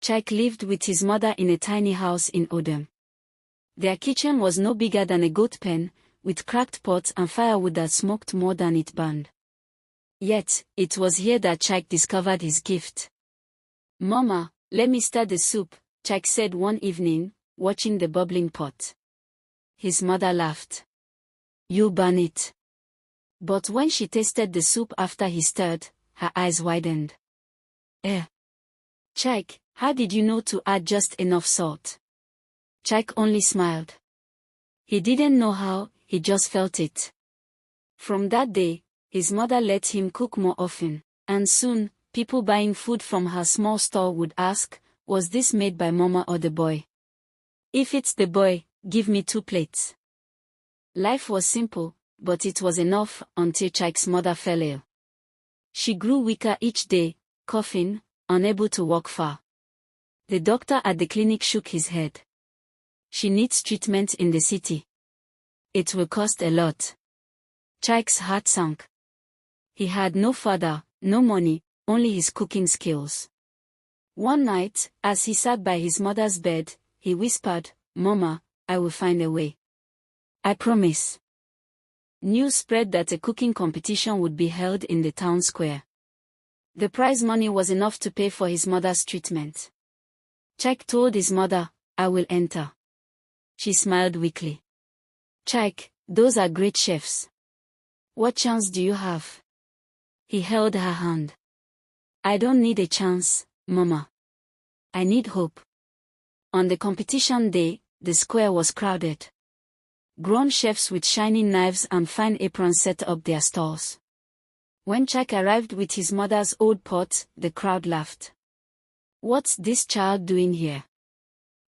Chaik lived with his mother in a tiny house in Odem. Their kitchen was no bigger than a goat pen, with cracked pots and firewood that smoked more than it burned. Yet, it was here that Chaik discovered his gift. "Mama, let me stir the soup," Chaik said one evening, watching the bubbling pot. His mother laughed. "You'll burn it." But when she tasted the soup after he stirred, her eyes widened. Chaik, how did you know to add just enough salt?" Chaik only smiled. He didn't know how, he just felt it. From that day, his mother let him cook more often, and soon, people buying food from her small store would ask, "Was this made by Mama or the boy? If it's the boy, give me 2 plates." Life was simple, but it was enough until Chaik's mother fell ill. She grew weaker each day, coughing, unable to walk far. The doctor at the clinic shook his head. "She needs treatment in the city. It will cost a lot." Chaik's heart sank. He had no father, no money, only his cooking skills. One night, as he sat by his mother's bed, he whispered, "Mama, I will find a way. I promise." News spread that a cooking competition would be held in the town square. The prize money was enough to pay for his mother's treatment. Chaik told his mother, "I will enter." She smiled weakly. "Chaik, those are great chefs. What chance do you have?" He held her hand. "I don't need a chance, Mama. I need hope." On the competition day, the square was crowded. Grown chefs with shining knives and fine aprons set up their stalls. When Chaik arrived with his mother's old pot, the crowd laughed. "What's this child doing here?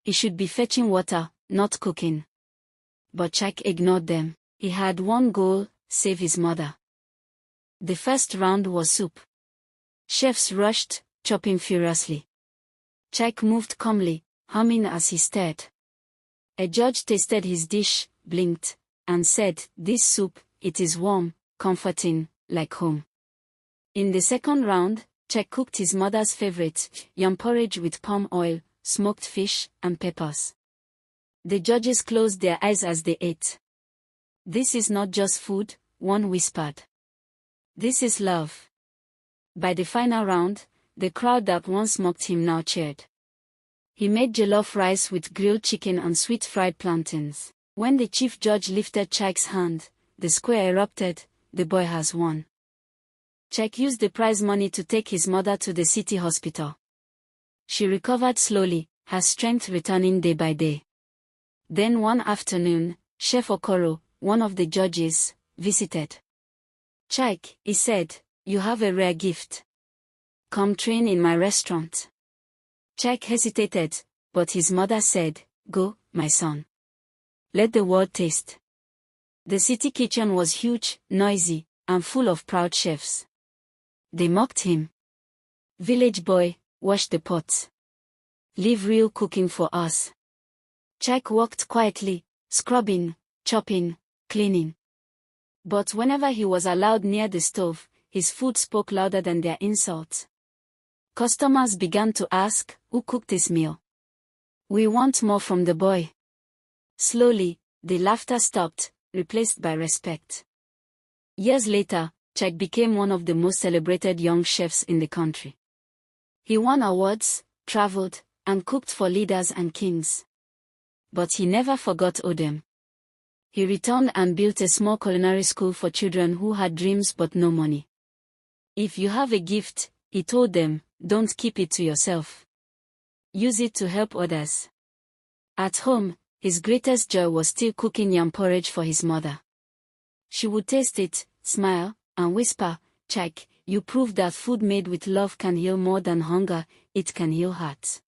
He should be fetching water, not cooking." But Chaik ignored them. He had one goal: save his mother. The first round was soup. Chefs rushed, chopping furiously. Chaik moved calmly, humming as he stirred. A judge tasted his dish, blinked, and said, "This soup, it is warm, comforting, like home." In the second round, Chaik cooked his mother's favorite, yam porridge with palm oil, smoked fish, and peppers. The judges closed their eyes as they ate. "This is not just food," one whispered. "This is love." By the final round, the crowd that once mocked him now cheered. He made jollof rice with grilled chicken and sweet fried plantains. When the chief judge lifted Chaik's hand, the square erupted. "The boy has won." Chaik used the prize money to take his mother to the city hospital. She recovered slowly, her strength returning day by day. Then one afternoon, Chef Okoro, one of the judges, visited. "Chaik," he said, "you have a rare gift. Come train in my restaurant." Chaik hesitated, but his mother said, "Go, my son. Let the world taste." The city kitchen was huge, noisy, and full of proud chefs. They mocked him. "Village boy, wash the pots. Leave real cooking for us." Chaik walked quietly, scrubbing, chopping, cleaning. But whenever he was allowed near the stove, his food spoke louder than their insults. Customers began to ask, "Who cooked this meal? We want more from the boy." Slowly, the laughter stopped, replaced by respect. Years later, Chaik became one of the most celebrated young chefs in the country. He won awards, traveled, and cooked for leaders and kings. But he never forgot Odem. He returned and built a small culinary school for children who had dreams but no money. "If you have a gift," he told them, "don't keep it to yourself. Use it to help others." At home, his greatest joy was still cooking yam porridge for his mother. She would taste it, smile, and whisper, "Chaik, you proved that food made with love can heal more than hunger, it can heal hearts."